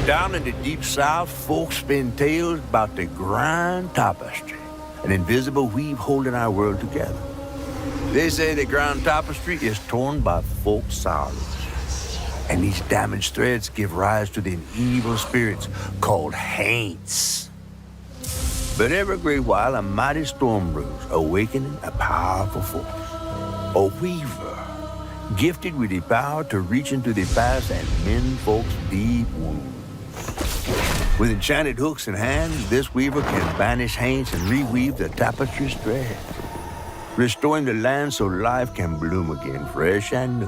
Down in the deep south, folks spin tales about the grand tapestry, an invisible weave holding our world together. They say the grand tapestry is torn by folk sorrows, and these damaged threads give rise to them evil spirits called haints. But every great while, a mighty storm brews, awakening a powerful force, a weaver, gifted with the power to reach into the past and mend folks' deep wounds. With enchanted hooks in hand, this weaver can banish haints and reweave the tapestry's thread, restoring the land so life can bloom again, fresh and new.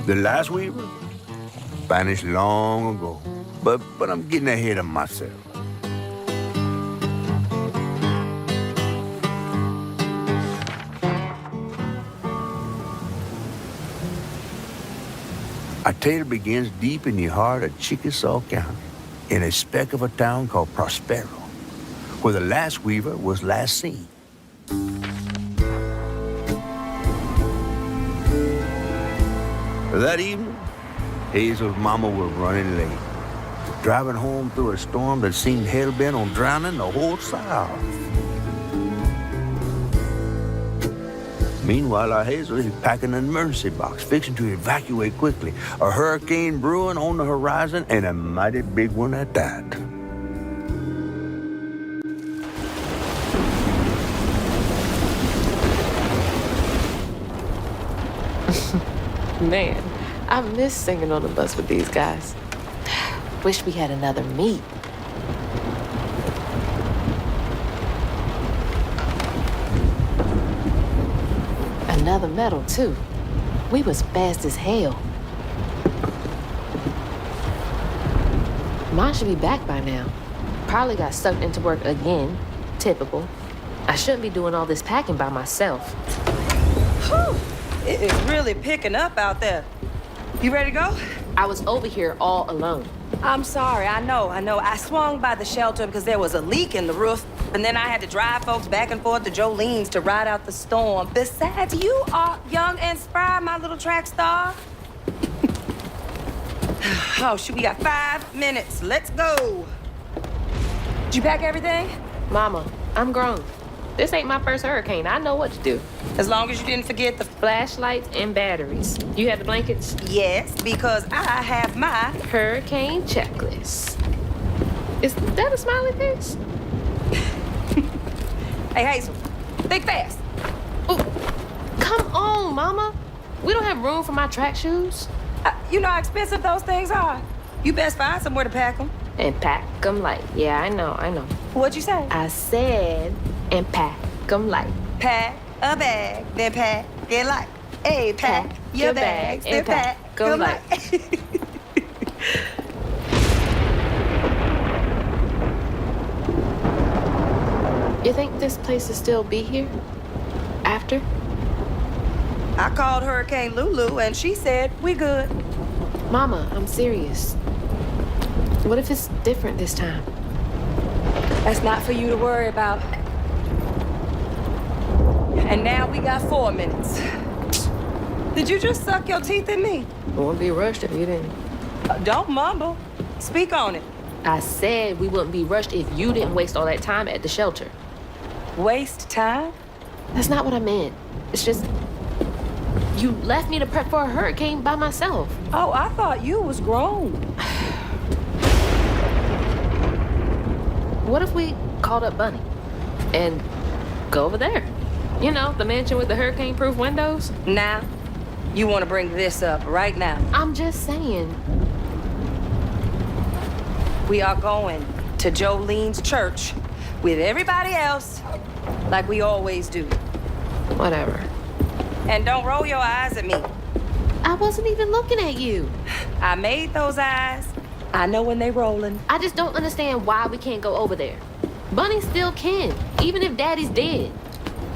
The last weaver vanished long ago, but I'm getting ahead of myself. Our tale begins deep in the heart of Chickasaw County, in a speck of a town called Prospero, where the last weaver was last seen. That evening, Hazel's mama was running late, driving home through a storm that seemed hell-bent on drowning the whole South. Meanwhile, our Hazel is packing an emergency box, fixing to evacuate quickly. A hurricane brewing on the horizon, and a mighty big one at that. Man, I miss singing on the bus with these guys. Wish we had another meet. Another medal, too. We was fast as hell. Mine should be back by now. Probably got sucked into work again. Typical. I shouldn't be doing all this packing by myself. Whew. It is really picking up out there. You ready to go? I was over here all alone. I'm sorry, I know. I swung by the shelter because there was a leak in the roof, and then I had to drive folks back and forth to Jolene's to ride out the storm. Besides, you are young and spry, my little track star. Oh, shoot, we got 5 minutes. Let's go. Did you pack everything? Mama, I'm grown. This ain't my first hurricane. I know what to do. As long as you didn't forget the Flashlights and batteries. You have the blankets? Yes, because I have my hurricane checklist. Is that a smiley face? Hey, Hazel, think fast. Ooh, come on, Mama. We don't have room for my track shoes. You know how expensive those things are. You best find somewhere to pack them. And pack them light. Yeah, I know. What'd you say? I said, and pack them light. Pack a bag, then pack it light. Hey, pack your bags, then pack them light. You think this place will still be here? After? I called Hurricane Lulu and she said we good. Mama, I'm serious. What if it's different this time? That's not for you to worry about. And now we got 4 minutes. Did you just suck your teeth at me? I wouldn't be rushed if you didn't. Don't mumble. Speak on it. I said we wouldn't be rushed if you didn't waste all that time at the shelter. Waste time? That's not what I meant. It's just, you left me to prep for a hurricane by myself. Oh, I thought you was grown. What if we called up Bunny and go over there? You know, the mansion with the hurricane-proof windows? Now, you want to bring this up right now. I'm just saying. We are going to Jolene's church with everybody else like we always do. Whatever. And don't roll your eyes at me. I wasn't even looking at you. I made those eyes. I know when they rolling. I just don't understand why we can't go over there. Bunny still can, even if Daddy's dead.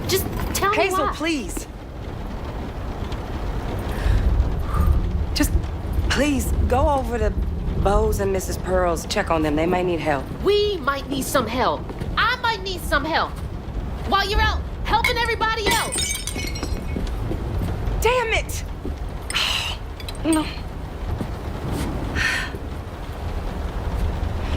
Just tell me why. Hazel, please. Just, please, go over to Bo's and Mrs. Pearl's. Check on them. They might need help. We might need some help. I might need some help. while you're out helping everybody else. Damn it! No.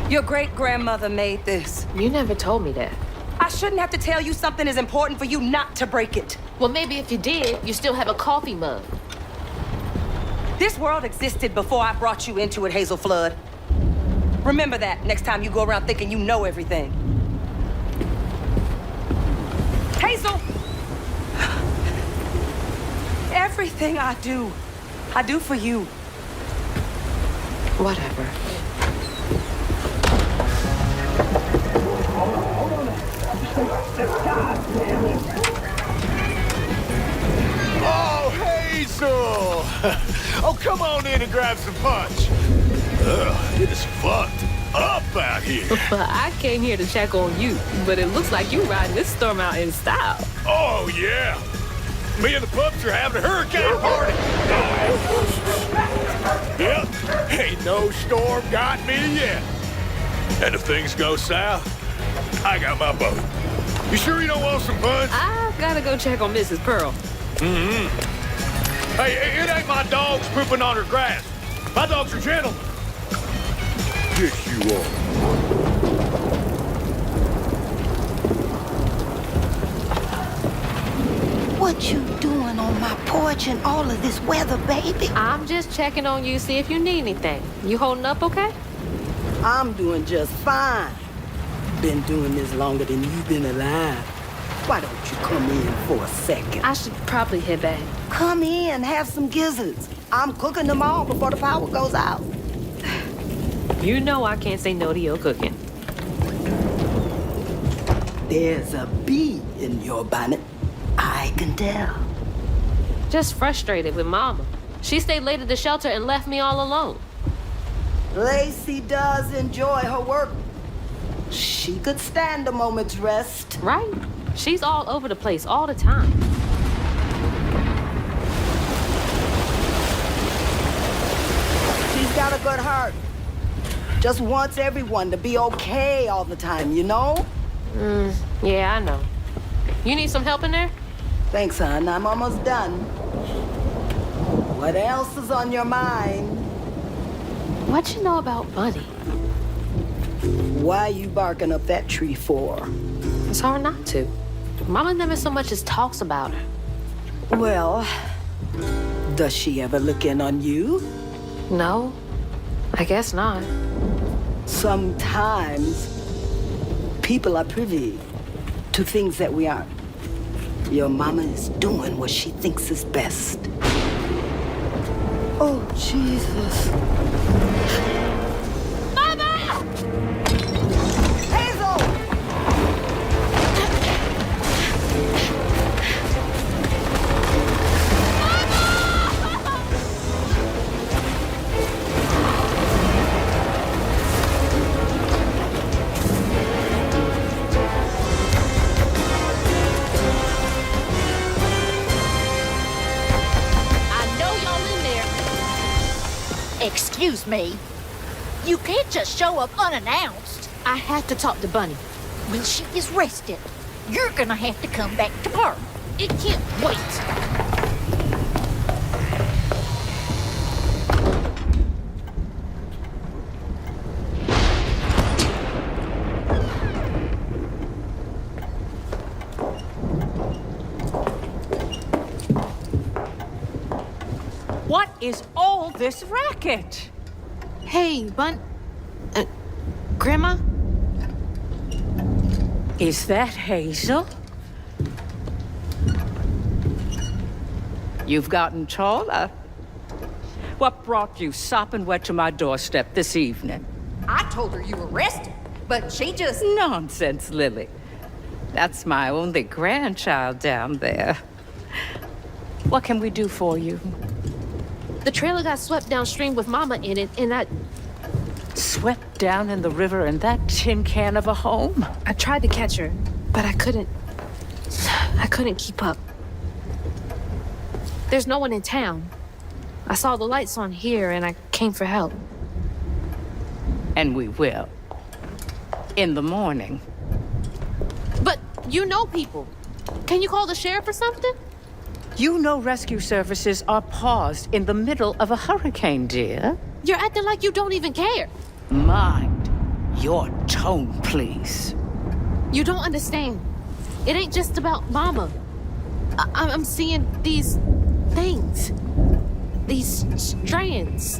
Your great-grandmother made this. You never told me that. I shouldn't have to tell you something is important for you not to break it. Well, maybe if you did, you still have a coffee mug. This world existed before I brought you into it, Hazel Flood. Remember that next time you go around thinking you know everything. Hazel! Everything I do for you. Whatever. Oh, Hazel! Oh, come on in and grab some punch. It is fucked up out here. Well, I came here to check on you, but it looks like you riding this storm out in style. Oh, yeah. Me and the pups are having a hurricane party. Yep, ain't no storm got me yet. And if things go south, I got my boat. You sure you don't want some punch? I gotta go check on Mrs. Pearl. Hey, it ain't my dogs pooping on her grass. My dogs are gentlemen. Yes, you are. What you doing on my porch in all of this weather, baby? I'm just checking on you, see if you need anything. You holding up okay? I'm doing just fine. Been doing this longer than you've been alive. Why don't you come in for a second? I should probably head back. Come in, have some gizzards. I'm cooking them all before the power goes out. You know I can't say no to your cooking. There's a bee in your bonnet. I can tell. Just frustrated with Mama. She stayed late at the shelter and left me all alone. Lacey does enjoy her work. She could stand a moment's rest. Right? She's all over the place all the time. She's got a good heart. Just wants everyone to be okay all the time, you know? Yeah, I know. You need some help in there? Thanks, hon. I'm almost done. What else is on your mind? What you know about Bunny? Why you barking up that tree for? It's hard not to. Mama never so much as talks about her. Well, does she ever look in on you? No, I guess not. Sometimes people are privy to things that we aren't. Your mama is doing what she thinks is best. Oh, Jesus. Mama! Hazel! Excuse me. You can't just show up unannounced. I have to talk to Bunny. Well, she is rested. You're gonna have to come back to her. It can't wait. What is all this racket? Hey, Grandma? Is that Hazel? You've gotten taller. What brought you sopping wet to my doorstep this evening? I told her you were rested, but she just... Nonsense, Lily. That's my only grandchild down there. What can we do for you? The trailer got swept downstream with Mama in it, and I Swept down in the river in that tin can of a home? tried to catch her, but I couldn't keep up. There's no one in town. I saw the lights on here, and I came for help. And we will. In the morning. But You know people. Can you call the sheriff or something? You know rescue services are paused in the middle of a hurricane, dear. You're acting like you don't even care. Mind your tone, please. You don't understand. It ain't just about Mama. I'm seeing these things. These strands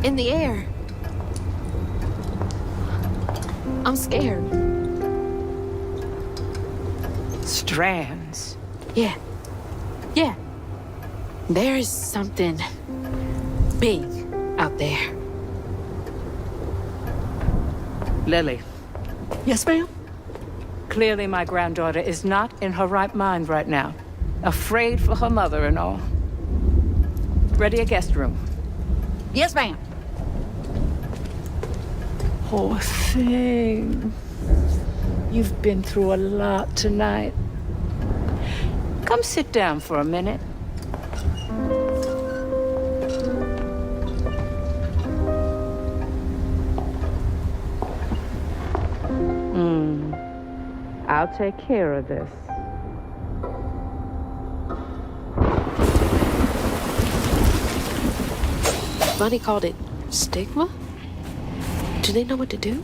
in the air. I'm scared. Strands. Yeah. Yeah. There's something big out there. Lily, Yes, ma'am? clearly my granddaughter is not in her right mind right now. Afraid for her mother and all. Ready a guest room. Yes, ma'am. Poor thing. You've been through a lot tonight. Come sit down for a minute. I'll take care of this. Bunny called it stigma? Do they know what to do?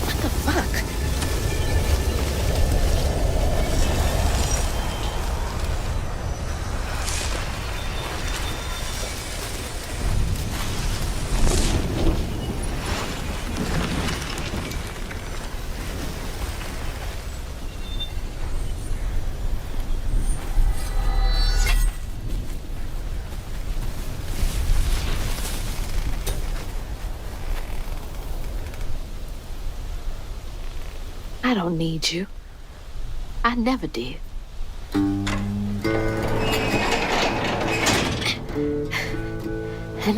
What the fuck? I don't need you. I never did. And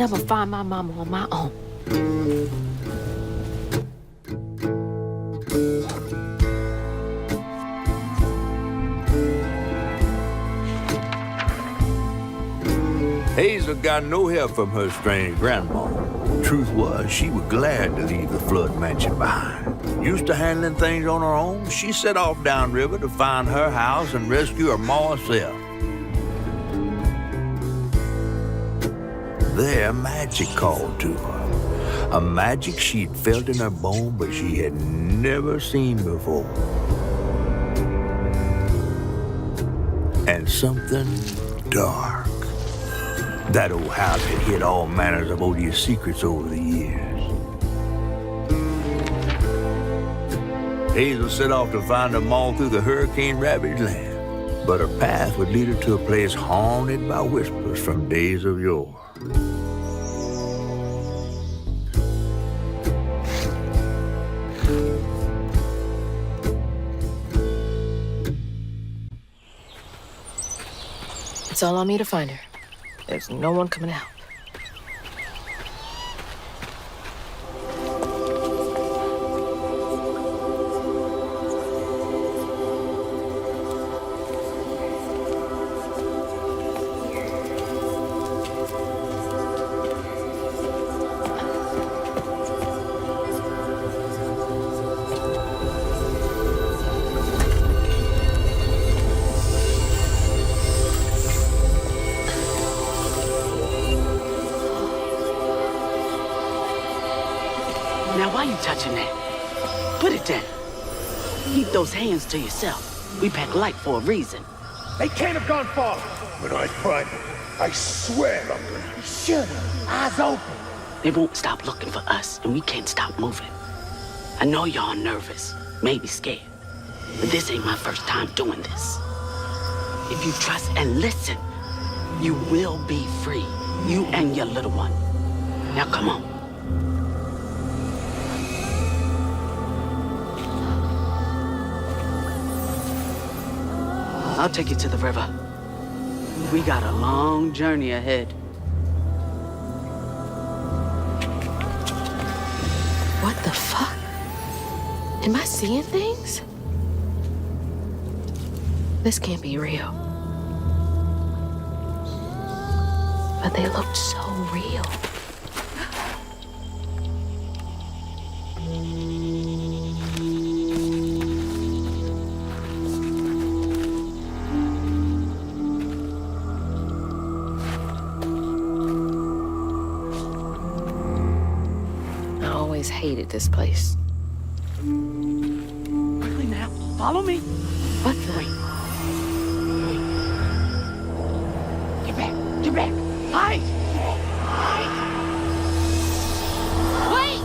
I'm gonna find my mama on my own. Hazel got no help from her strange grandma. Truth was, she was glad to leave the flood mansion behind. Used to handling things on her own, she set off downriver to find her house and rescue her ma herself. There, magic called to her. A magic she'd felt in her bone, but she had never seen before. And something dark. That old house had hid all manners of odious secrets over the years. Hazel set off to find them all through the hurricane-ravaged land, but her path would lead her to a place haunted by whispers from days of yore. It's all on me to find her. There's no one coming out. Now, why you touching that? Put it down. Keep those hands to yourself. We pack light for a reason. They can't have gone far. When I find them, I swear I'm gonna be Shut up. Eyes open. They won't stop looking for us, and we can't stop moving. I know y'all nervous, maybe scared, but this ain't my first time doing this. If you trust and listen, you will be free. You and your little one. Now come on. I'll take you to the river. We got a long journey ahead. What the fuck? Am I seeing things? This can't be real. But they looked so real. I always hated this place. Really now? Follow me. What the? Get back. Get back. Hide. Hide. Wait!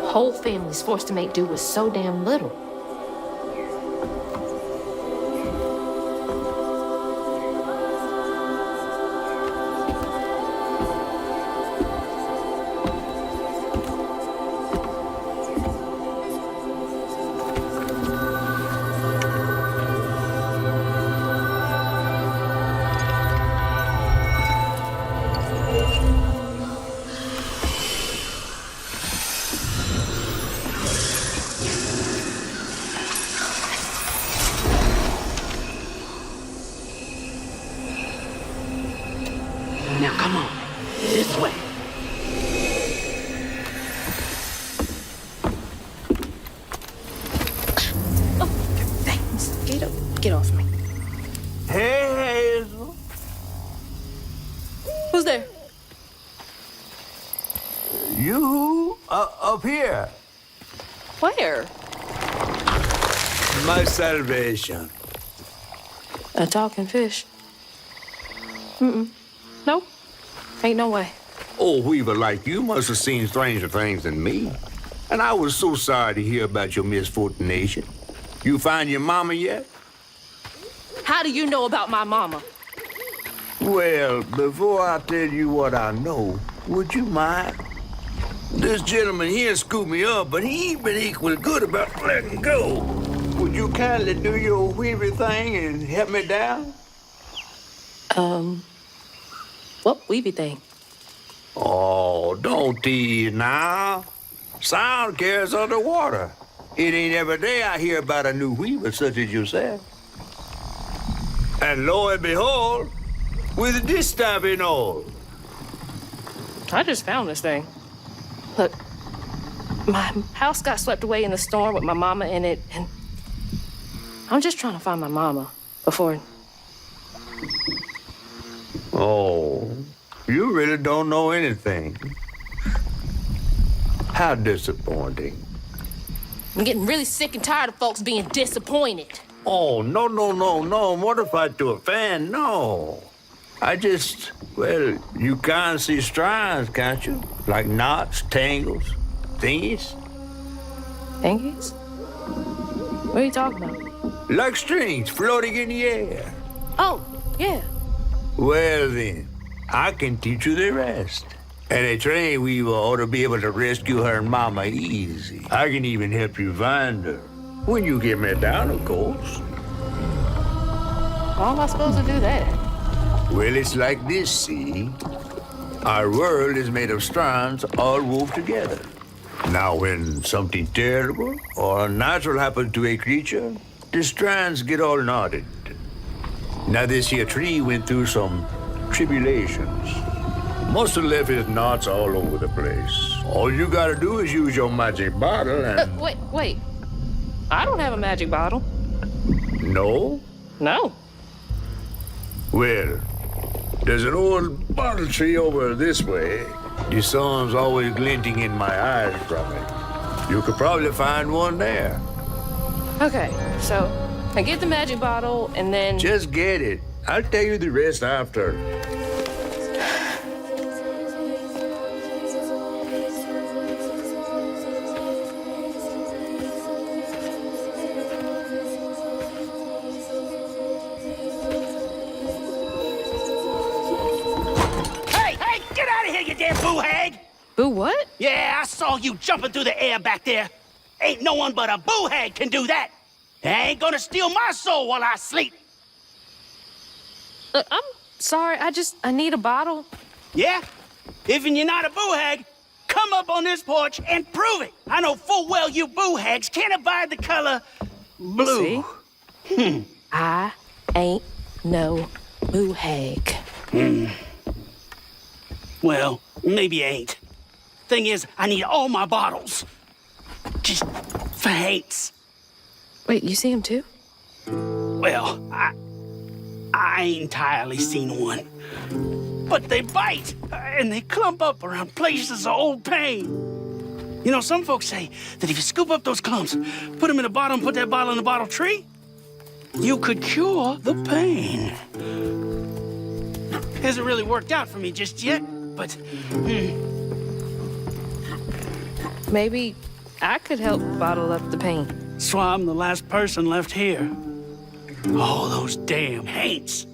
Whole family's forced to make do with so damn little. Now come on. This way. Get up. Get off me. Hey, Hazel. Who's there? You up here. Where? My salvation. A talking fish. Nope. Ain't no way. Oh, Weaver, like you must have seen stranger things than me. And I was so sorry to hear about your misfortunation. You find your mama yet? How do you know about my mama? Well, before I tell you what I know, would you mind? This gentleman here scooped me up, but he ain't been equally good about letting go. Would you kindly do your Weaver thing and help me down? What weavy thing? Oh, don't tease now. Sound carries underwater. It ain't every day I hear about a new weaver such as yourself. And lo and behold, with this type and all. I just found this thing. Look, my house got swept away in the storm with my mama in it, and I'm just trying to find my mama before... Oh, you really don't know anything. How disappointing. I'm getting really sick and tired of folks being disappointed. Oh, no. Mortified to a fan, no. Well, you can't see strands, can't you? Like knots, tangles, thingies. Thingies? What are you talking about? Like strings floating in the air. Oh, yeah. Well, then, I can teach you the rest. And a train weaver ought to be able to rescue her mama easy. I can even help you find her. When you get me down, of course. How am I supposed to do that? Well, it's like this, see? Our world is made of strands all wove together. Now, when something terrible or unnatural happens to a creature, the strands get all knotted. Now, this here tree went through some tribulations. Must have left his knots all over the place. All you gotta do is use your magic bottle and... Wait. I don't have a magic bottle. No? No. Well, there's an old bottle tree over this way. The sun's always glinting in my eyes from it. You could probably find one there. Okay, so I get the magic bottle and then... Just get it. I'll tell you the rest after. Boo hag! Boo what? Yeah, I saw you jumping through the air back there. Ain't no one but a boo hag can do that. They ain't gonna steal my soul while I sleep. Look, I'm sorry. I need a bottle. Yeah? If you're not a boo hag, come come up on this porch and prove it. I know full well you boo-hags can't abide the color blue. See? I ain't no boo hag. Well, maybe you ain't. Thing is, I need all my bottles. Just for hates. Wait, you see him too? Well, I ain't entirely seen one. But they bite, and they clump up around places of old pain. You know, some folks say that if you scoop up those clumps, put them in a bottle and put that bottle in a bottle tree, you could cure the pain. Hasn't really worked out for me just yet, but... Maybe I could help bottle up the pain. That's why I'm the last person left here. All those damn haints.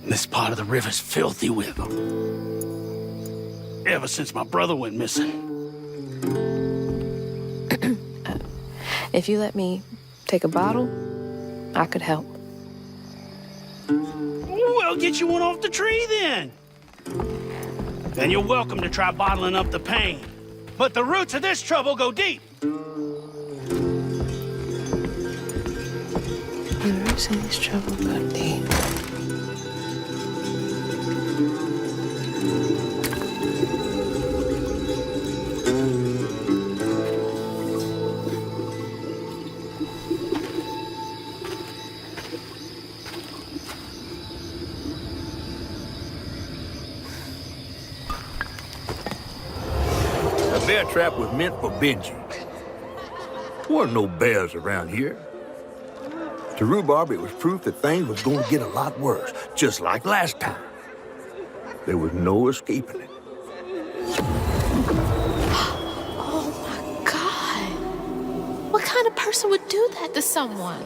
This part of the river's filthy with them. Ever since my brother went missing. If you let me take a bottle, I could help. Well, get you one off the tree then. Then you're welcome to try bottling up the pain. But the roots of this trouble go deep. The roots of this trouble go deep. A bear trap was meant for Benji. Weren't no bears around here. To Rhubarb, it was proof that things was going to get a lot worse, just like last time. There was no escaping it. Oh my God. What kind of person would do that to someone?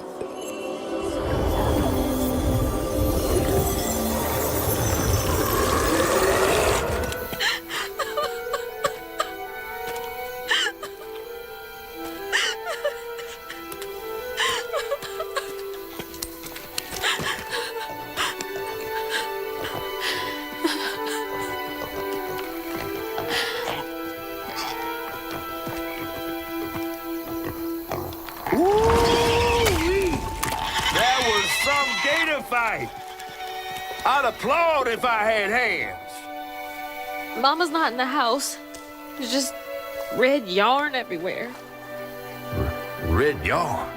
I'd applaud if I had hands. Mama's not in the house. There's just red yarn everywhere. Red yarn?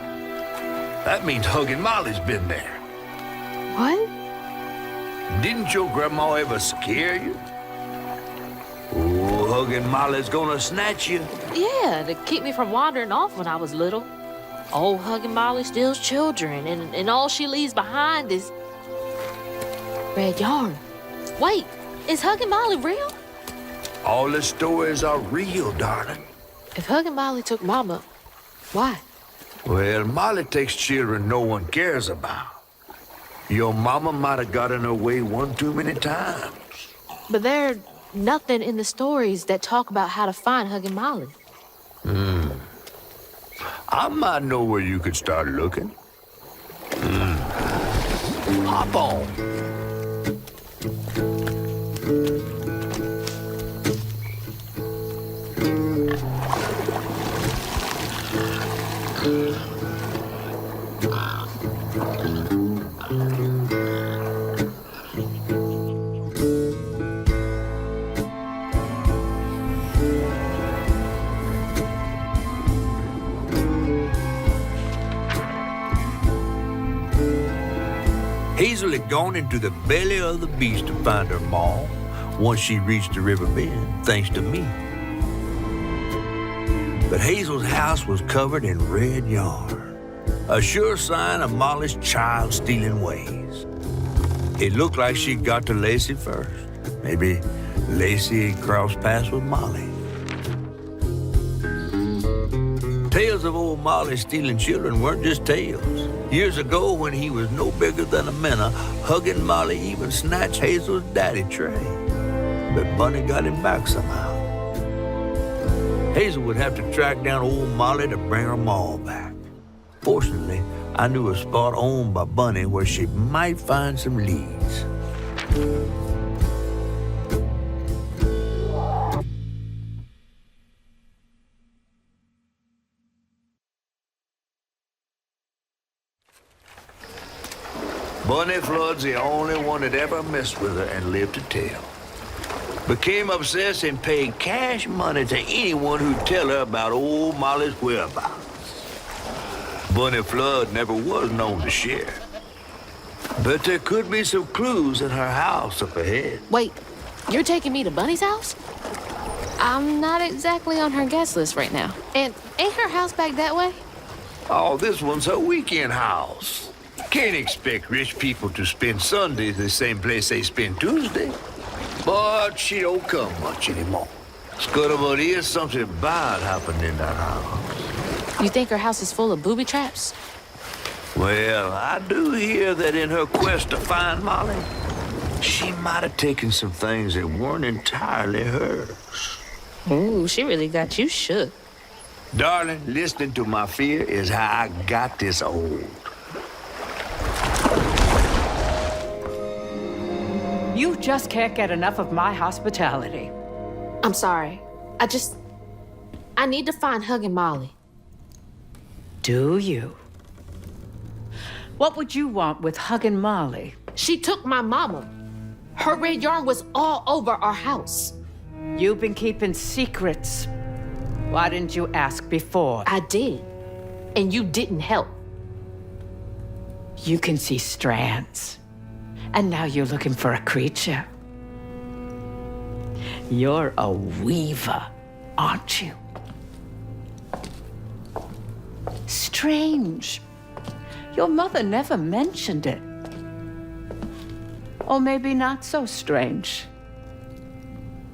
That means Huggin' Molly's been there. What? Didn't your grandma ever scare you? Oh, Huggin' Molly's gonna snatch you. Yeah, to keep me from wandering off when I was little. Old Huggin' Molly steals children, and all she leaves behind is red yarn. Wait, is Huggin' Molly real? All the stories are real, darling. If Huggin' Molly took Mama, why? Well, Molly takes children no one cares about. Your mama might have got in her way one too many times. But there's nothing in the stories that talk about how to find Huggin' Molly. I might know where you could start looking. Hop on. Hazel had gone into the belly of the beast to find her maw once she reached the river bend, thanks to me. But Hazel's house was covered in red yarn, a sure sign of Molly's child-stealing ways. It looked like she'd got to Lacey first. Maybe Lacey had crossed paths with Molly. Tales of old Molly stealing children weren't just tales. Years ago, when he was no bigger than a minnow, Huggin' Molly even snatched Hazel's daddy, Trey. But Bunny got him back somehow. Hazel would have to track down old Molly to bring her maw back. Fortunately, I knew a spot owned by Bunny where she might find some leads. Bunny Flood's the only one that ever messed with her and lived to tell. Became obsessed and paid cash money to anyone who'd tell her about old Molly's whereabouts. Bunny Flood never was known to share. But there could be some clues in her house up ahead. Wait, you're taking me to Bunny's house? I'm not exactly on her guest list right now. And ain't her house back that way? Oh, this one's her weekend house. Can't expect rich people to spend Sundays the same place they spend Tuesday. But she don't come much anymore. Scuttlebutt is something bad happened in that house. You think her house is full of booby traps? Well, I do hear that in her quest to find Molly, she might have taken some things that weren't entirely hers. Ooh, she really got you shook. Darling, listening to my fear is how I got this old. You just can't get enough of my hospitality. I'm sorry. I need to find Hug and Molly. Do you? What would you want with Hug and Molly? She took my mama. Her red yarn was all over our house. You've been keeping secrets. Why didn't you ask before? I did. And you didn't help. You can see strands. And now you're looking for a creature. You're a weaver, aren't you? Strange. Your mother never mentioned it. Or maybe not so strange.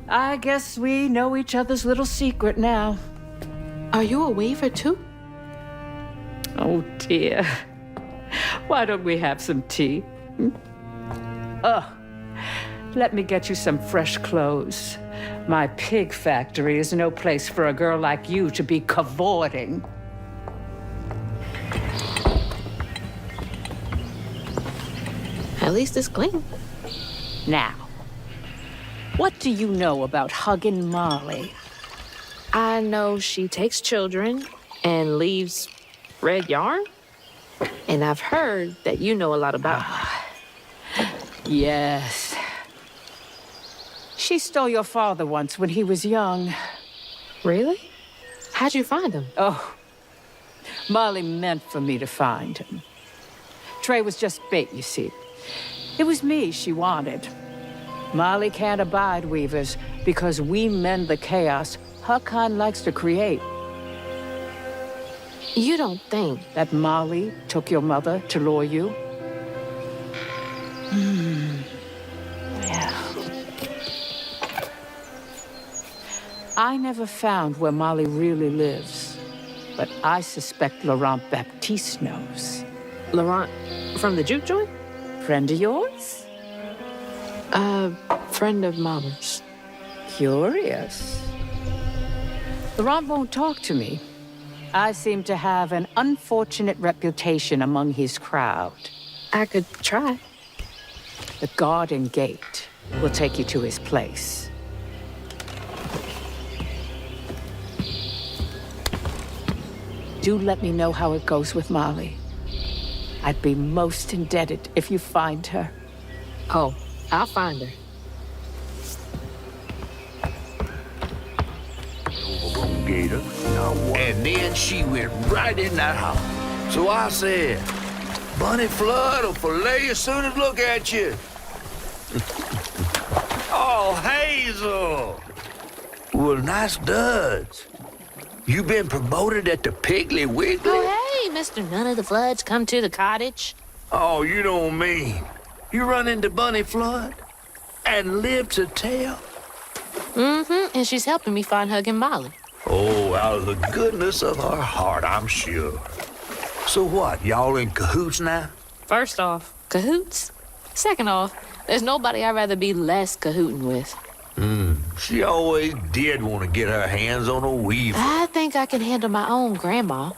I guess we know each other's little secret now. Are you a weaver too? Oh, dear. Why don't we have some tea? Let me get you some fresh clothes. My pig factory is no place for a girl like you to be cavorting. At least it's clean. Now, what do you know about Huggin' Molly? I know she takes children and leaves red yarn. And I've heard that you know a lot about her. Yes. She stole your father once when he was young. Really? How'd you find him? Oh, Molly meant for me to find him. Trey was just bait, you see. It was me she wanted. Molly can't abide weavers because we mend the chaos her kind likes to create. You don't think That Molly took your mother to lure you? Yeah. I never found where Molly really lives, but I suspect Laurent Baptiste knows. Laurent from the juke joint? Friend of yours? Friend of Mama's. Curious. Laurent won't talk to me. I seem to have an unfortunate reputation among his crowd. I could try. The garden gate will take you to his place. Do let me know how it goes with Molly. I'd be most indebted if you find her. Oh, I'll find her. Gator. And then she went right in that house. So I said, Bunny Flood will fillet you as soon as look at you. Oh, Hazel. Well, nice duds. You been promoted at the Piggly Wiggly? Oh, hey, Mr. None of the Floods, come to the cottage. Oh, you don't mean. You run into Bunny Flood and live to tell? Mm-hmm, and she's helping me find Hug and Molly. Oh, out of the goodness of her heart, I'm sure. So what, y'all in cahoots now? First off, cahoots. Second off, there's nobody I'd rather be less cahooting with. She always did want to get her hands on a weaver. I think I can handle my own grandma.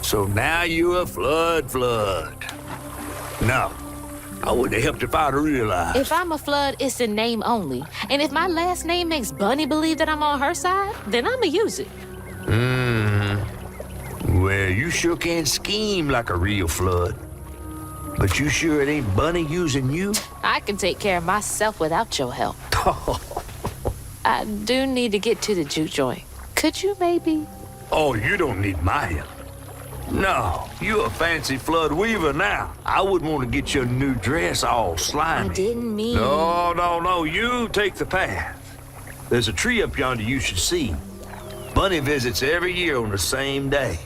So now you're a Flood. No, I wouldn't have helped if I'd realized. If I'm a Flood, it's in name only. And if my last name makes Bunny believe that I'm on her side, then I'ma use it. Well, you sure can scheme like a real Flood. But you sure it ain't Bunny using you? I can take care of myself without your help. I do need to get to the juke joint. Could you maybe? Oh, you don't need my help. No, you a fancy flood weaver now. I wouldn't want to get your new dress all slimy. I didn't mean... No, you take the path. There's a tree up yonder you should see. Bunny visits every year on the same day.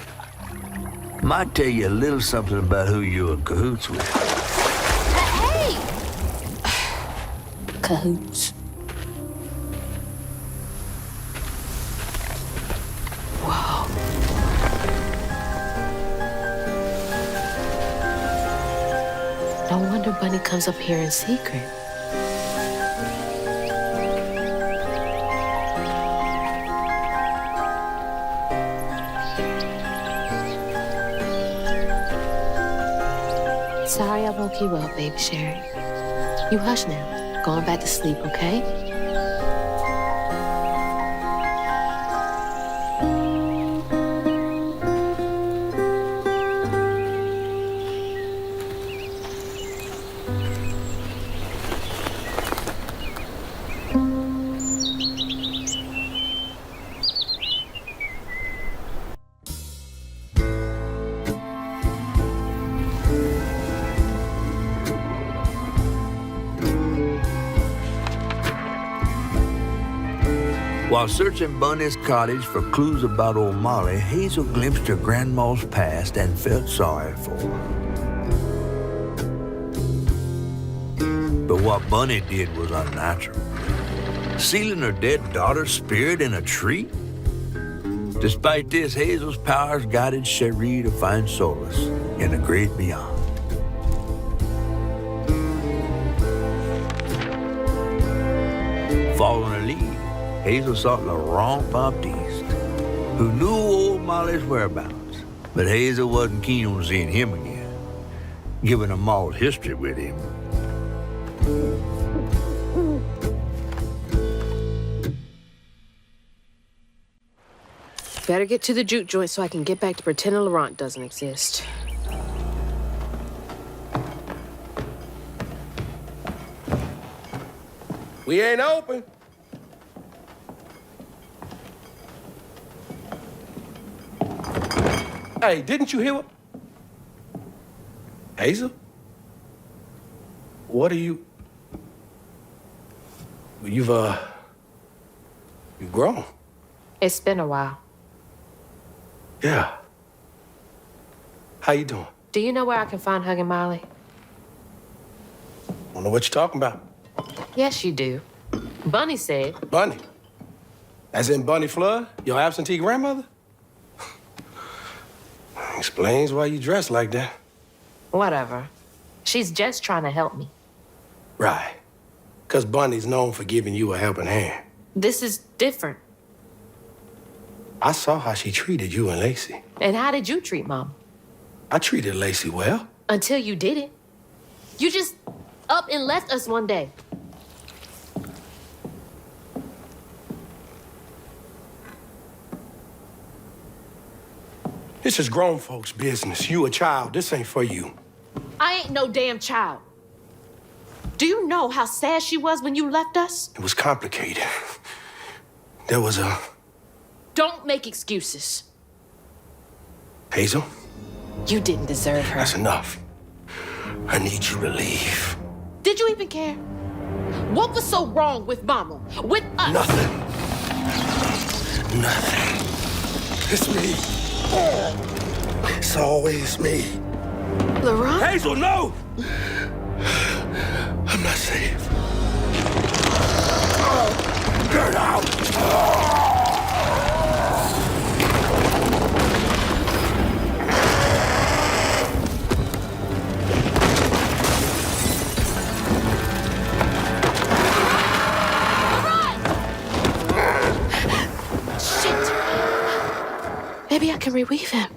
Might tell you a little something about who you're in cahoots with. Hey! Cahoots. Whoa. No wonder Bunny comes up here in secret. Sorry I woke you up, baby Sherry. You hush now. Going back to sleep, okay? While searching Bunny's cottage for clues about old Molly, Hazel glimpsed her grandma's past and felt sorry for her. But what Bunny did was unnatural. Sealing her dead daughter's spirit in a tree? Despite this, Hazel's powers guided Cherie to find solace in the great beyond. Following her lead, Hazel sought Laurent Baptiste, who knew old Molly's whereabouts, but Hazel wasn't keen on seeing him again, given a mauled history with him. Better get to the juke joint so I can get back to pretending Laurent doesn't exist. We ain't open. Hey, didn't you hear what? Hazel? What are you... You've grown. It's been a while. Yeah. How you doing? Do you know where I can find Huggin' Molly? Don't know what you're talking about. Yes, you do. Bunny said. Bunny? As in Bunny Flood? Your absentee grandmother? Explains why you dress like that. Whatever. She's just trying to help me. Right. Because Bunny's known for giving you a helping hand. This is different. I saw how she treated you and Lacey. And how did you treat Mom? I treated Lacey well. Until you didn't. You just up and left us one day. This is grown folks' business. You a child. This ain't for you. I ain't no damn child. Do you know how sad she was when you left us? It was complicated. There was a... Don't make excuses. Hazel? You didn't deserve her. That's enough. I need you to leave. Did you even care? What was so wrong with Mama? With us? Nothing. Nothing. It's me. It's always me. Laurent? Hazel, no! I'm not safe. Get out! Maybe I can reweave him.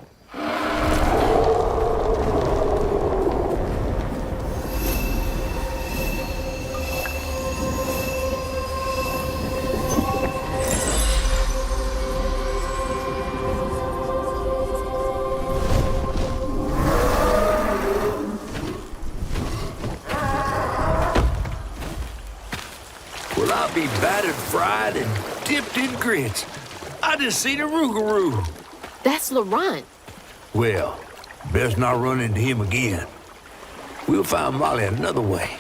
I'll be battered, fried, and dipped in grits. I just seen a rougarou. That's Laurent. Well, best not run into him again. We'll find Molly another way.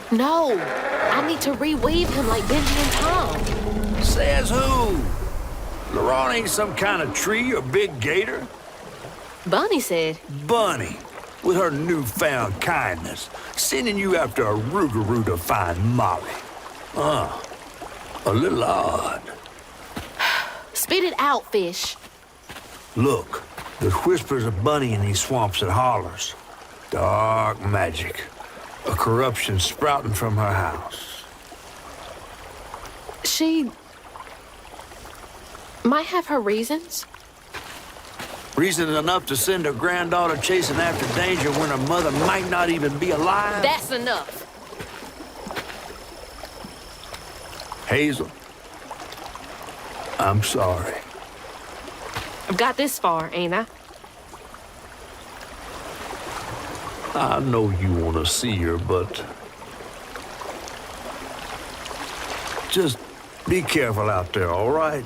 No, I need to reweave him like Benji and Tom. Says who? Laurent ain't some kind of tree or big gator. Bunny said. Bunny, with her newfound kindness, sending you after a rougarou to find Molly. A little odd. Spit it out, fish. Look, there's whispers of Bunny in these swamps and hollers. Dark magic. A corruption sprouting from her house. She might have her reasons. Reason enough to send her granddaughter chasing after danger when her mother might not even be alive? That's enough. Hazel, I'm sorry. I've got this far, ain't I? I know you want to see her, but just be careful out there, all right?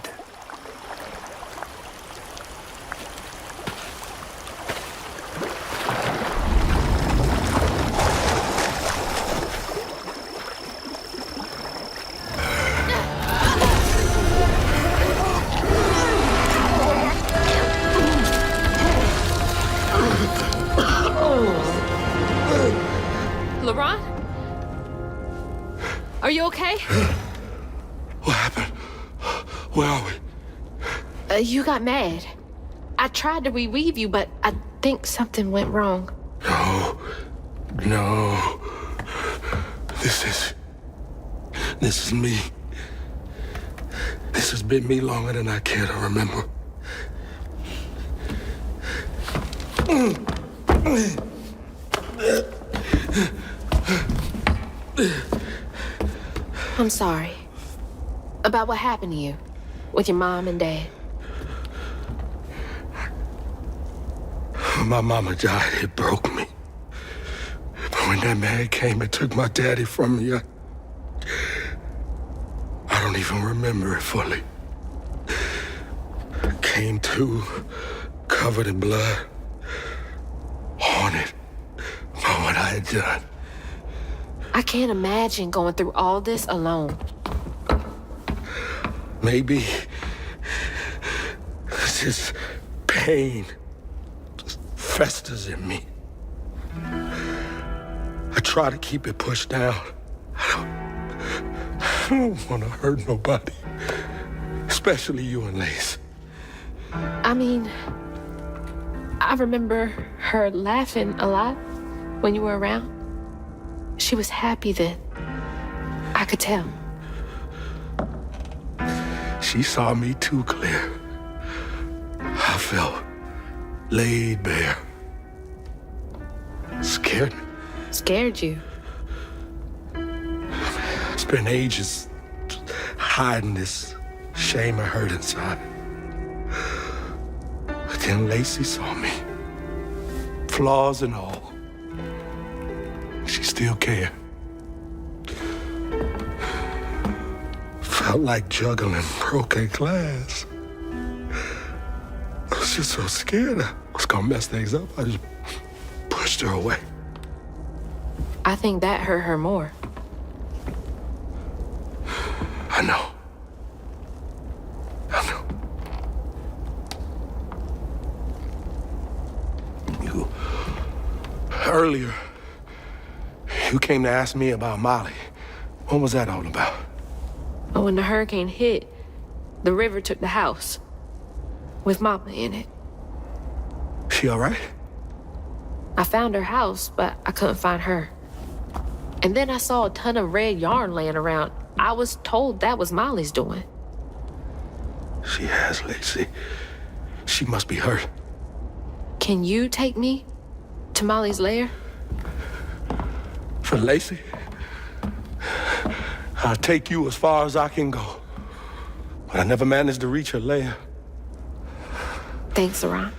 Laurent? Are you okay? What happened? Where are we? You got mad. I tried to reweave you, but I think something went wrong. No. This is me. This has been me longer than I care to remember. I'm sorry. About what happened to you with your mom and dad. My mama died, it broke me. But when that man came and took my daddy from me, I don't even remember it fully. Came to, covered in blood, haunted by what I had done. I can't imagine going through all this alone. Maybe this pain just festers in me. I try to keep it pushed down. I don't want to hurt nobody, especially you and Lace. I mean, I remember her laughing a lot when you were around. She was happy then. I could tell. She saw me too clear. I felt laid bare. Scared me. Scared you? I spent ages hiding this shame and hurt inside. But then Lacey saw me. Flaws and all. She still cared. Felt like juggling broken glass. I was just so scared I was gonna mess things up. I just pushed her away. I think that hurt her more. I know. Earlier, you came to ask me about Molly. What was that all about? But when the hurricane hit, the river took the house with Mama in it. She all right? I found her house, but I couldn't find her. And then I saw a ton of red yarn laying around. I was told that was Molly's doing. She has, Lacey. She must be hurt. Can you take me to Molly's lair? For Lacey? I'll take you as far as I can go. But I never managed to reach her lair. Thanks, Laurent.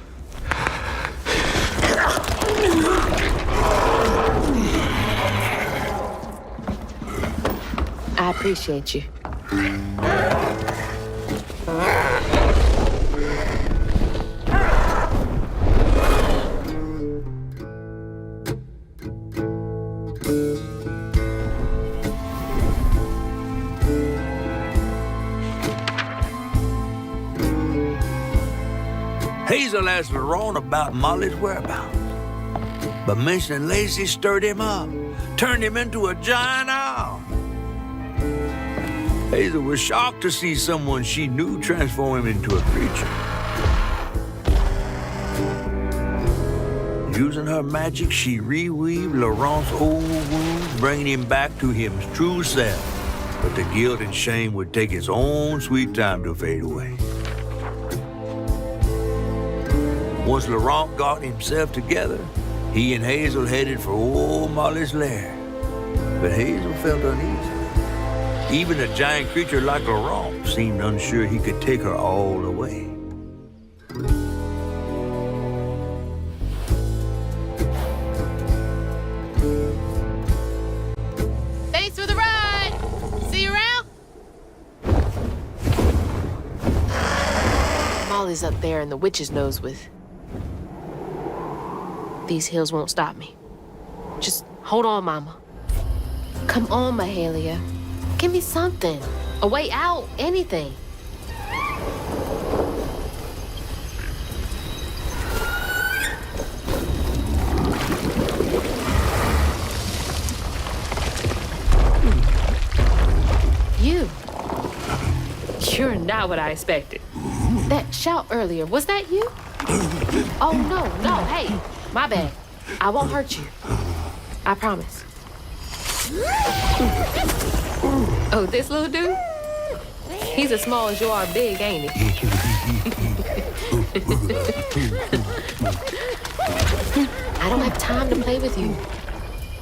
I I appreciate you. Hazel asked Laurent about Molly's whereabouts. But mentioning Lacey stirred him up, turned him into a giant owl. Hazel was shocked to see someone she knew transform him into a creature. Using her magic, she reweaved Laurent's old wounds, bringing him back to his true self. But the guilt and shame would take its own sweet time to fade away. Once Laurent got himself together, he and Hazel headed for old Molly's lair. But Hazel felt uneasy. Even a giant creature like Laurent seemed unsure he could take her all the way. Thanks for the ride! See you around? Molly's up there in the witch's nose with... These hills won't stop me. Just hold on, Mama. Come on, Mahalia. Give me something. A way out, anything. You're not what I expected. That shout earlier, was that you? Oh, no, hey, my bad. I won't hurt you. I promise. Oh, this little dude? He's as small as you are big, ain't he? I don't have time to play with you.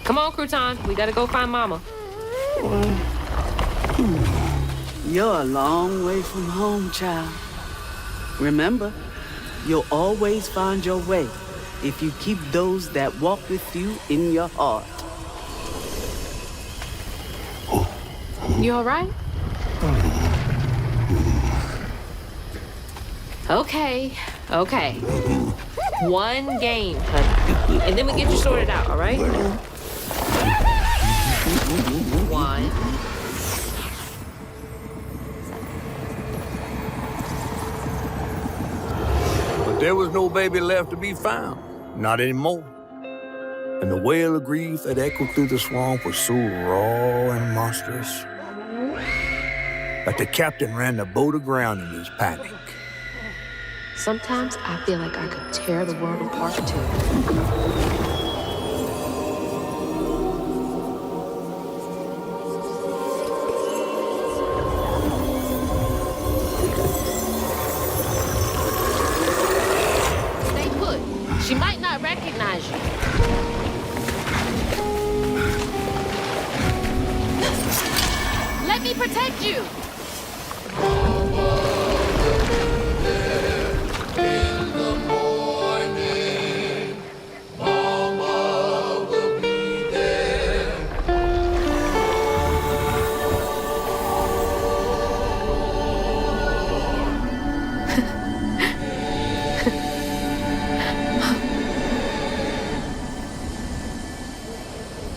Come on, Crouton, we gotta go find Mama. You're a long way from home, child. Remember, you'll always find your way if you keep those that walk with you in your heart. You all right? Okay. One game, honey. And then we get you sorted out, all right? One. But there was no baby left to be found. Not anymore. And the wail of grief that echoed through the swamp was so raw and monstrous that the captain ran the boat aground in his panic. Sometimes I feel like I could tear the world apart, too. Stay put. She might not recognize you. Let me protect you.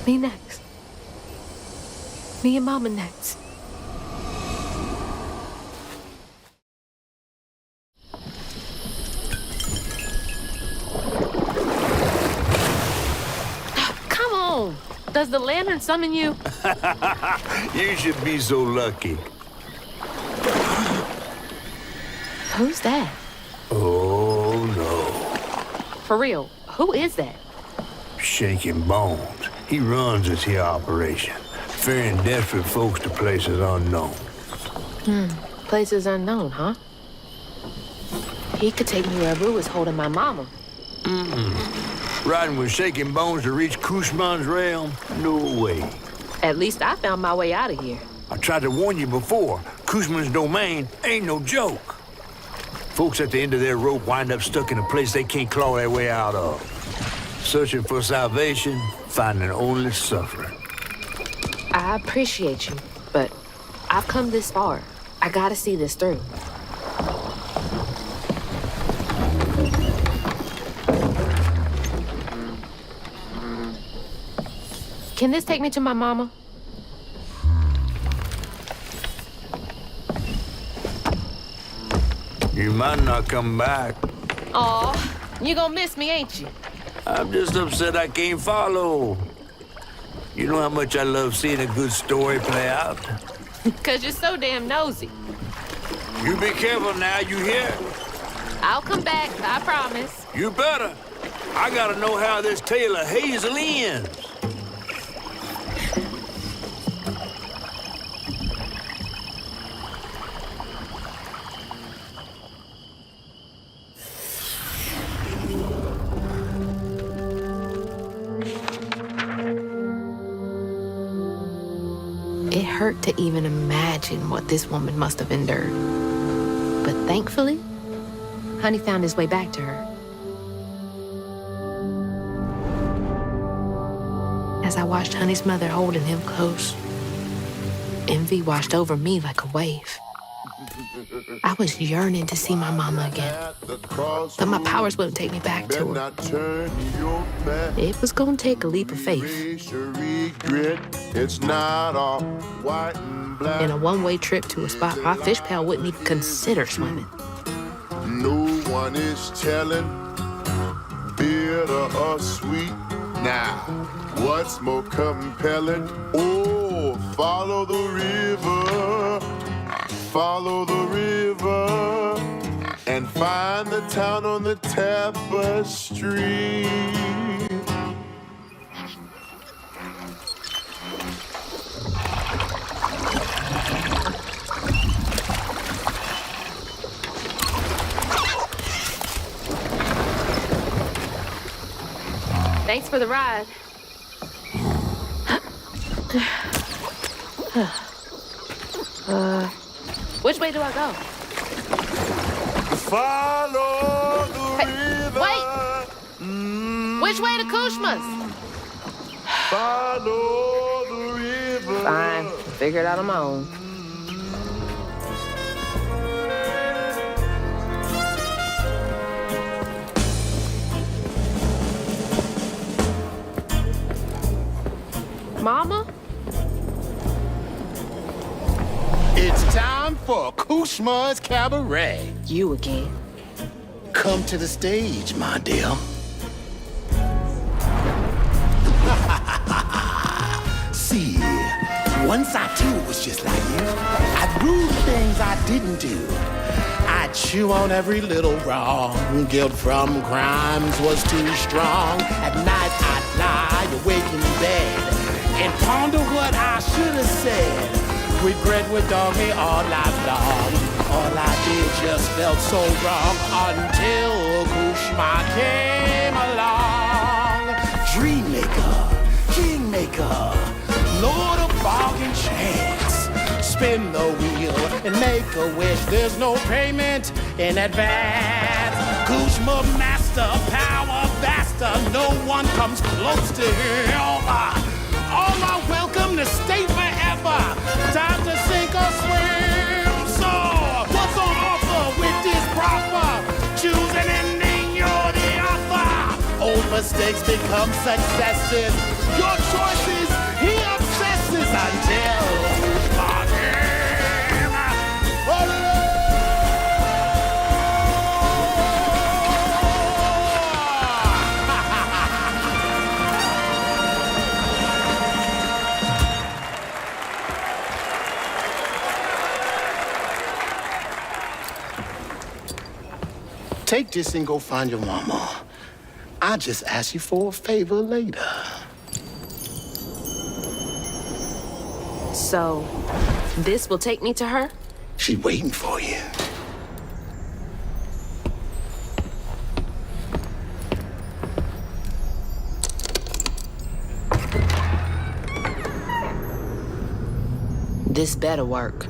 Me next. Me and Mama next. Come on. Does the lantern summon you? You should be so lucky. Who's that? Oh, no. For real, who is that? Shaking Bones. He runs this here operation, ferrying desperate folks to places unknown. Places unknown, huh? He could take me where Rue is holding my mama. Riding with Shaking Bones to reach Kushman's realm? No way. At least I found my way out of here. I tried to warn you before. Kushman's domain ain't no joke. Folks at the end of their rope wind up stuck in a place they can't claw their way out of. Searching for salvation, finding only suffering. I appreciate you, but I've come this far. I gotta see this through. Can this take me to my mama? You might not come back. Aw, you gonna miss me, ain't you? I'm just upset I can't follow. You know how much I love seeing a good story play out? 'Cause you're so damn nosy. You be careful now, you hear? I'll come back, I promise. You better. I gotta know how this tale of Hazel ends. It hurt to even imagine what this woman must have endured. But thankfully, Honey found his way back to her. As I watched Honey's mother holding him close, envy washed over me like a wave. I was yearning to see my mama again, but my powers wouldn't take me back to her. It was gonna take a leap of faith. It's not all white and black. In a one-way trip to a spot my fish pal wouldn't even consider swimming. No one is telling, bitter or sweet. Now, what's more compelling? Oh, follow the river, and find the town on the tapestry. Thanks for the ride. Which way do I go? Follow the river. Wait! Which way to Kushma's? Follow the river. Fine. Figure it out on my own. Mama? It's time for Kushma's Cabaret. You again. Come to the stage, my dear. See, once I too was just like you. I'd rule things I didn't do. I'd chew on every little wrong. Guilt from crimes was too strong. At night I'd lie awake in bed and ponder what I should have said. Regret would dog me all life long. All I did just felt so wrong until Kushma came along. Dreammaker, kingmaker, Lord of bargain chance. Spin the wheel and make a wish. There's no payment in advance. Kushma master, power vaster. No one comes close to him. All are welcome to stay forever. Time to sink or swim. So, what's on offer with this proper? Choose an ending, you're the author. Old mistakes become successes. Your choices, he obsesses until take this and go find your mama. I'll just ask you for a favor later. So, this will take me to her? She's waiting for you. This better work.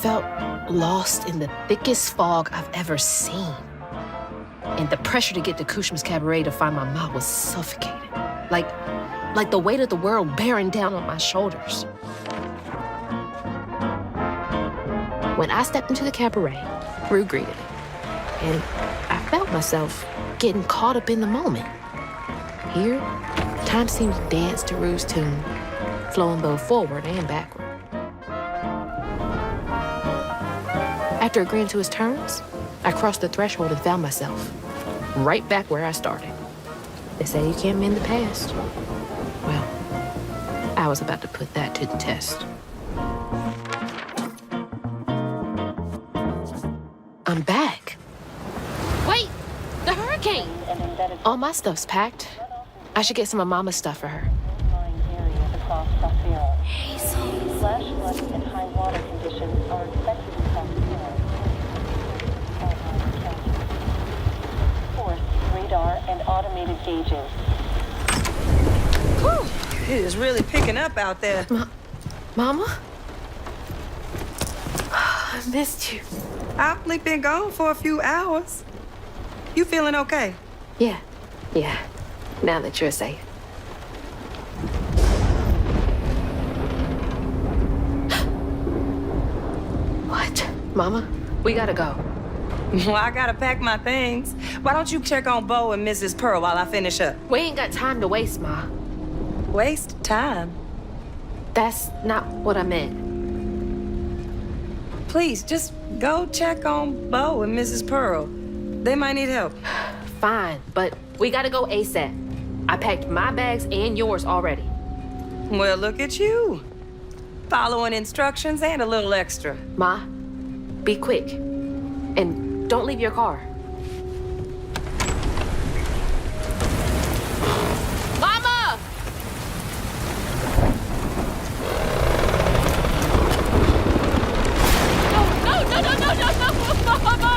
felt lost in the thickest fog I've ever seen. And the pressure to get to Kushma's cabaret to find my ma was suffocating. Like the weight of the world bearing down on my shoulders. When I stepped into the cabaret, Rue greeted me. And I felt myself getting caught up in the moment. Here, time seemed to dance to Rue's tune, flowing both forward and backward. After agreeing to his terms, I crossed the threshold and found myself right back where I started. They say you can't mend the past. Well, I was about to put that to the test. I'm back. Wait, the hurricane! All my stuff's packed. I should get some of Mama's stuff for her. Flash flood and high water conditions are expected across the Force, radar, and automated gauges. Whew, it is really picking up out there. Mama? I missed you. I've only been gone for a few hours. You feeling okay? Yeah. Now that you're safe. What? Mama, we gotta go. Well, I gotta pack my things. Why don't you check on Bo and Mrs. Pearl while I finish up? We ain't got time to waste, Ma. Waste time? That's not what I meant. Please, just go check on Bo and Mrs. Pearl. They might need help. Fine, but we gotta go ASAP. I packed my bags and yours already. Well, look at you. Following instructions and a little extra. Ma, be quick. And don't leave your car. Mama! No, Mama!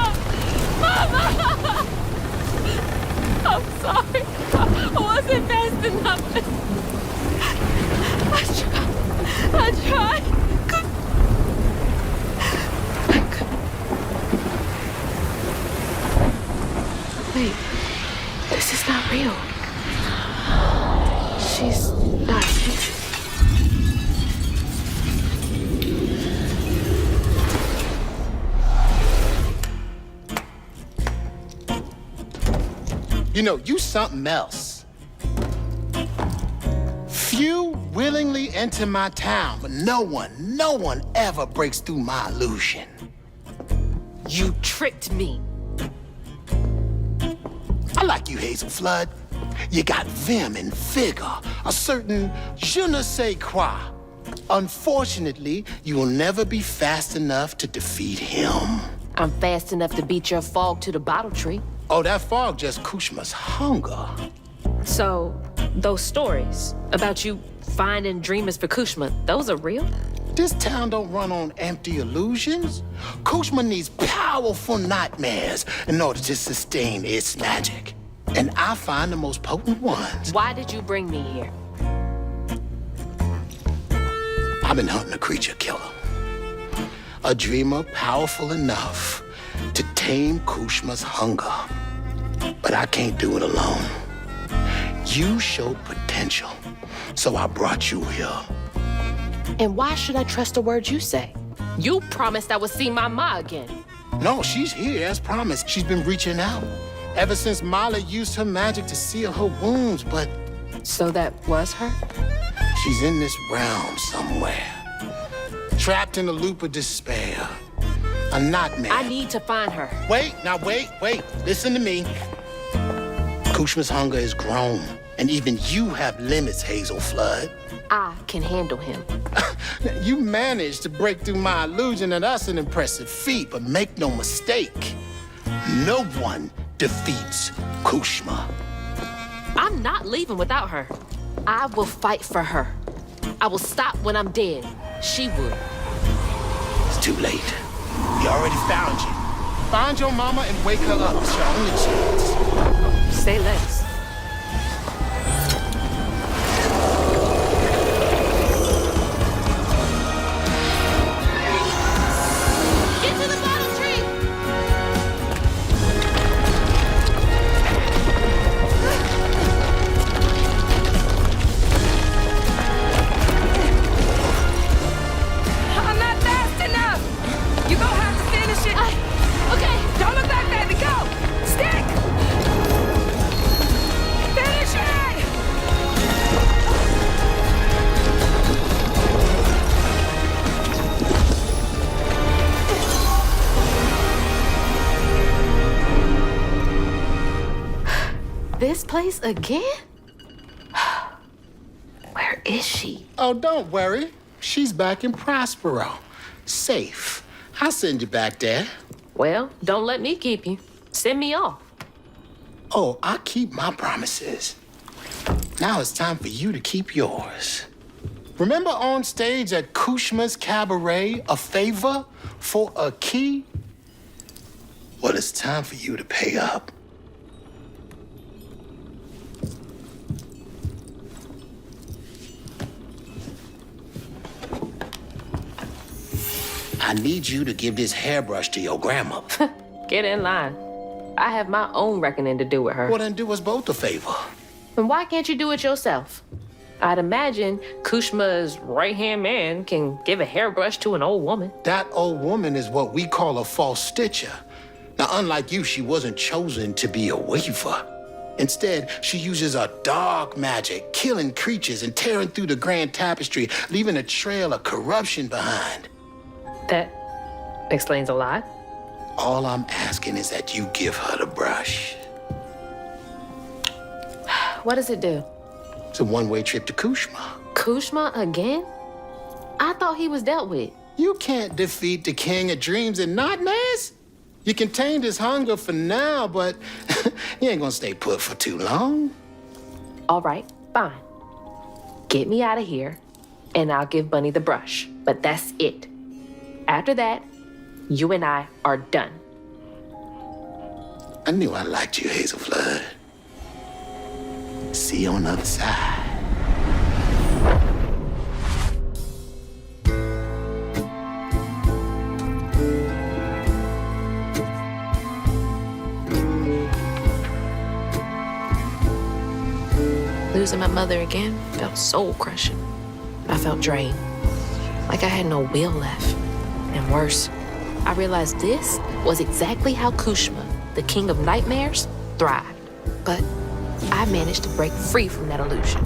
Mama! I'm sorry. I wasn't fast enough. I tried. Wait, this is not real. She's not here. You know, you something else. Few willingly enter my town, but no one ever breaks through my illusion. You tricked me. I like you, Hazel Flood. You got vim and vigor, a certain je ne sais quoi. Unfortunately, you will never be fast enough to defeat him. I'm fast enough to beat your fog to the bottle tree. Oh, that fog just Kushma's hunger. So, those stories about you finding dreamers for Kushma, those are real? This town don't run on empty illusions. Kushma needs powerful nightmares in order to sustain its magic. And I find the most potent ones. Why did you bring me here? I've been hunting a creature killer. A dreamer powerful enough to tame Kushma's hunger. But I can't do it alone. You showed potential, so I brought you here. And why should I trust the words you say? You promised I would see my ma again. No, she's here as promised. She's been reaching out. Ever since Mala used her magic to seal her wounds, but... So that was her? She's in this realm somewhere. Trapped in a loop of despair. A nightmare. I need to find her. Wait. Listen to me. Kushma's hunger is grown, and even you have limits, Hazel Flood. I can handle him. You managed to break through my illusion, and that's an impressive feat, but make no mistake, no one defeats Kushma. I'm not leaving without her. I will fight for her. I will stop when I'm dead. She would. It's too late. We already found you. Find your mama and wake her up. It's your only chance. Say less. place again? Where is she? Oh, don't worry. She's back in Prospero. Safe. I'll send you back there. Well, don't let me keep you. Send me off. Oh, I keep my promises. Now it's time for you to keep yours. Remember on stage at Kushma's Cabaret, a favor for a key? Well, it's time for you to pay up. I need you to give this hairbrush to your grandmother. Get in line. I have my own reckoning to do with her. Well, then do us both a favor. And why can't you do it yourself? I'd imagine Kushma's right-hand man can give a hairbrush to an old woman. That old woman is what we call a false stitcher. Now, unlike you, she wasn't chosen to be a weaver. Instead, she uses a dark magic, killing creatures and tearing through the grand tapestry, leaving a trail of corruption behind. That explains a lot. All I'm asking is that you give her the brush. What does it do? It's a one-way trip to Kushma. Kushma again? I thought he was dealt with. You can't defeat the king of dreams and nightmares. You contained his hunger for now, but you ain't gonna stay put for too long. All right, fine. Get me out of here, and I'll give Bunny the brush. But that's it. After that, you and I are done. I knew I liked you, Hazel Flood. See you on the other side. Losing my mother again felt soul-crushing. I felt drained, like I had no will left. And worse, I realized this was exactly how Kushma, the king of nightmares, thrived. But I managed to break free from that illusion.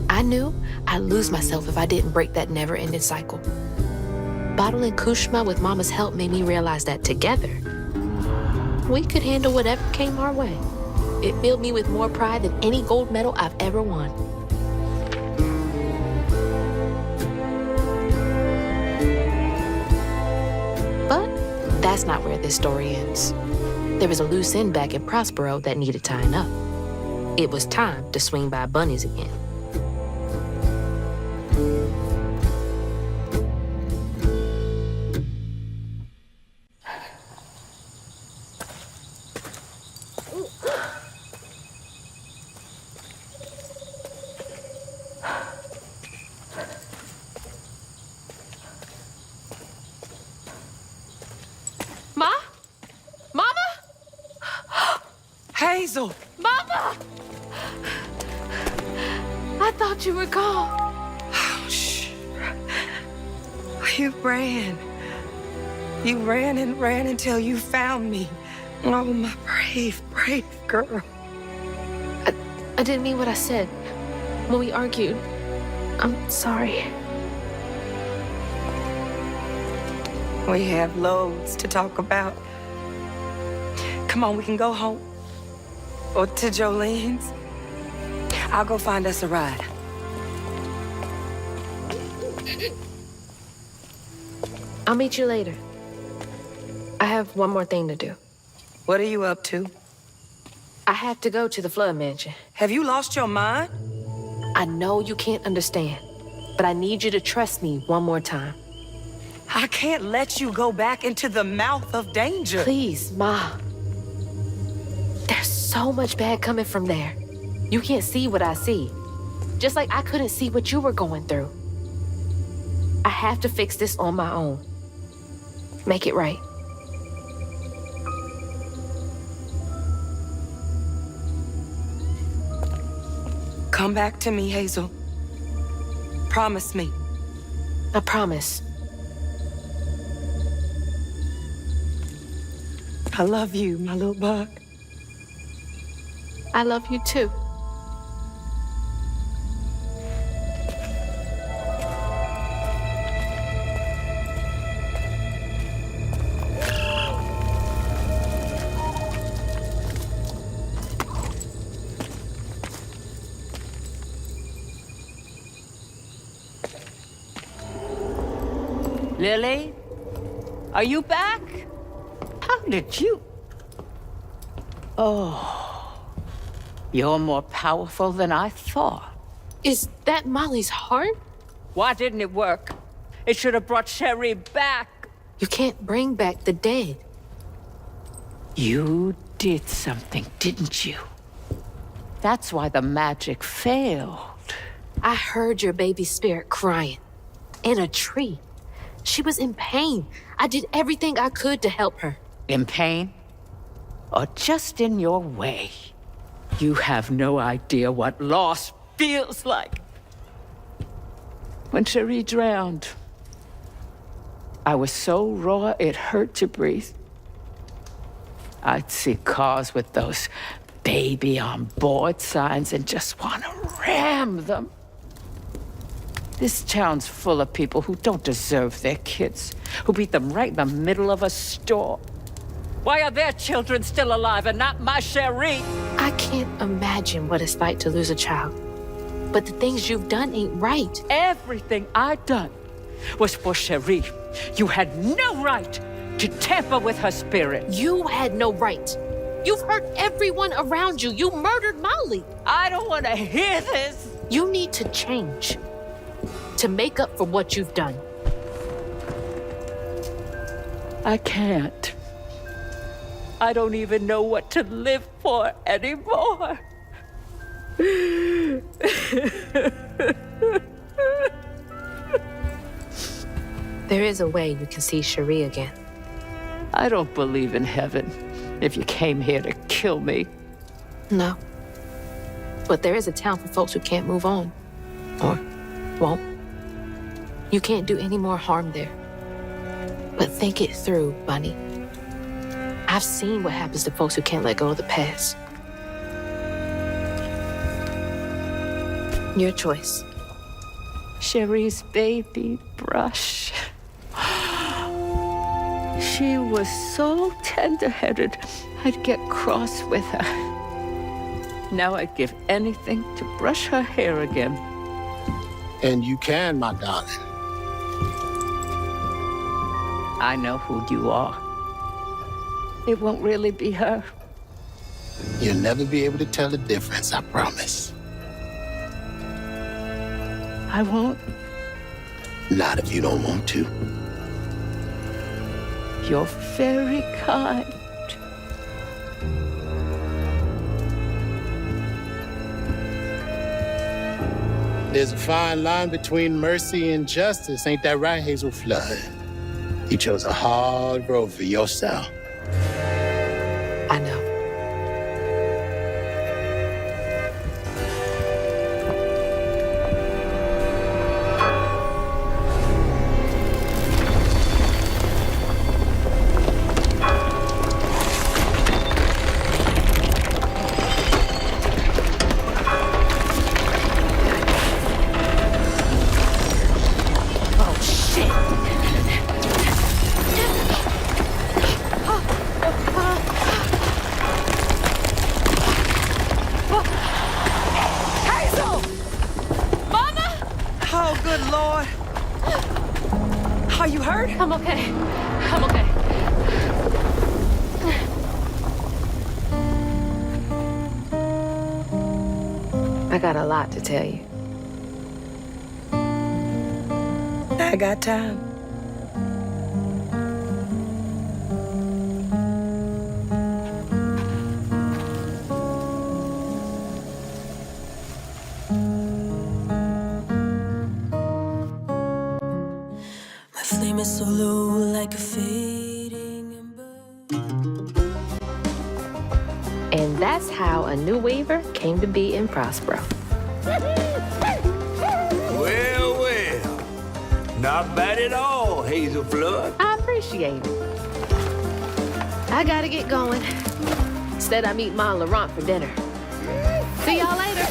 I knew I'd lose myself if I didn't break that never-ending cycle. Bottling Kushma with Mama's help made me realize that together, we could handle whatever came our way. It filled me with more pride than any gold medal I've ever won. But that's not where this story ends. There was a loose end back in Prospero that needed tying up. It was time to swing by Bunny's again. Hazel! Mama! I thought you were gone. Oh, shh. You ran. You ran and ran until you found me. Oh, my brave, brave girl. I didn't mean what I said when we argued. I'm sorry. We have loads to talk about. Come on, we can go home. Or to Jolene's. I'll go find us a ride. I'll meet you later. I have one more thing to do. What are you up to? I have to go to the Flood Mansion. Have you lost your mind? I know you can't understand, but I need you to trust me one more time. I can't let you go back into the mouth of danger. Please, Ma. There's so much bad coming from there. You can't see what I see. Just like I couldn't see what you were going through. I have to fix this on my own. Make it right. Come back to me, Hazel. Promise me. I promise. I love you, my little bug. I love you too. Lily? Are you back? How did you... Oh. You're more powerful than I thought. Is that Molly's heart? Why didn't it work? It should have brought Sherry back. You can't bring back the dead. You did something, didn't you? That's why the magic failed. I heard your baby spirit crying. In a tree. She was in pain. I did everything I could to help her. In pain? Or just in your way? You have no idea what loss feels like. When Cherie drowned, I was so raw it hurt to breathe. I'd see cars with those baby on board signs and just want to ram them. This town's full of people who don't deserve their kids, who beat them right in the middle of a store. Why are their children still alive and not my Cherie? I can't imagine what it's like to lose a child. But the things you've done ain't right. Everything I'd done was for Cherie. You had no right to tamper with her spirit. You had no right. You've hurt everyone around you. You murdered Molly. I don't want to hear this. You need to change. To make up for what you've done. I can't. I don't even know what to live for anymore. There is a way you can see Cherie again. I don't believe in heaven if you came here to kill me. No. But there is a town for folks who can't move on. Or won't. You can't do any more harm there. But think it through, Bunny. I've seen what happens to folks who can't let go of the past. Your choice. Cherie's baby brush. She was so tender-headed, I'd get cross with her. Now I'd give anything to brush her hair again. And you can, my darling. I know who you are. It won't really be her. You'll never be able to tell the difference, I promise. I won't. Not if you don't want to. You're very kind. There's a fine line between mercy and justice, ain't that right, Hazel Flood? You chose a hard road for yourself. I know. I'm okay. I'm okay. I got a lot to tell you. I got time. So low like a fading ember. And that's how a new weaver came to be in Prospero. Well, well. Not bad at all, Hazel Flood. I appreciate it. I gotta get going. Instead, I meet Ma and Laurent for dinner. See y'all later.